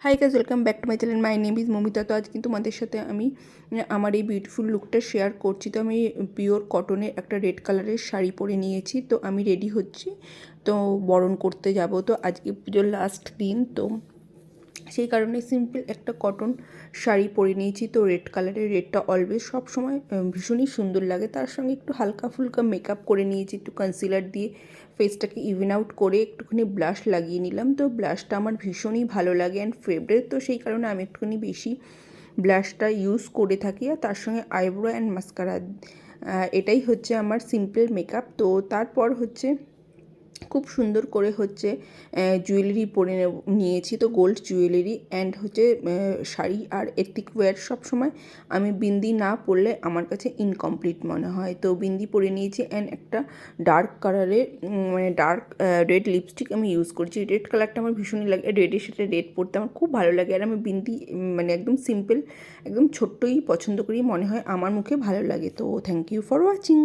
High guys, welcome back to my channel. My name is Momita. তো আজ কিন্তু তোমাদের সাথে আমি আমার এই বিউটিফুল লুকটা শেয়ার করছি। তো আমি পিওর কটনের একটা রেড কালারের শাড়ি পরে নিয়েছি। তো আমি রেডি হচ্ছি, তো বরণ করতে যাব। তো আজকে পুজোর লাস্ট দিন, তো সেই কারণে সিম্পল একটা কটন শাড়ি পরে নিয়েছি। তো রেড কালারের, রেডটা অলওয়েজ সব সময় ভীষণই সুন্দর লাগে। তার সঙ্গে একটু হালকা ফুলকা মেকআপ করে নিয়েছি, একটু কনসিলার দিয়ে ফেসটাকে ইভেন আউট করে একটুখানি ব্লাশ লাগিয়ে নিলাম। তো ব্লাশটা আমার ভীষণই ভালো লাগে অ্যান্ড ফেভারিট। তো সেই কারণে আমি একটুখানি বেশি ব্লাশটা ইউজ করে থাকি। আর তার সঙ্গে আইব্রো অ্যান্ড মাস্কারা, এটাই হচ্ছে আমার সিম্পল মেকআপ। তো তারপর হচ্ছে খুব সুন্দর করে হচ্ছে জুয়েলারি পরে নিয়েছি। তো গোল্ড জুয়েলারি অ্যান্ড হচ্ছে শাড়ি আর এথনিক ওয়্যার সবসময় আমি বিন্দি না পরলে আমার কাছে ইনকমপ্লিট মনে হয়। তো বিন্দি পরে নিয়েছি অ্যান্ড একটা ডার্ক কালারের মানে ডার্ক রেড লিপস্টিক আমি ইউজ করছি। রেড কালারটা আমার ভীষণই লাগে, রেডের সাথে রেড পরতে আমার খুব ভালো লাগে। আর আমি বিন্দি মানে একদম সিম্পল, একদম ছোট্টই পছন্দ করি, মনে হয় আমার মুখে ভালো লাগে। তো থ্যাংক ইউ ফর ওয়াচিং।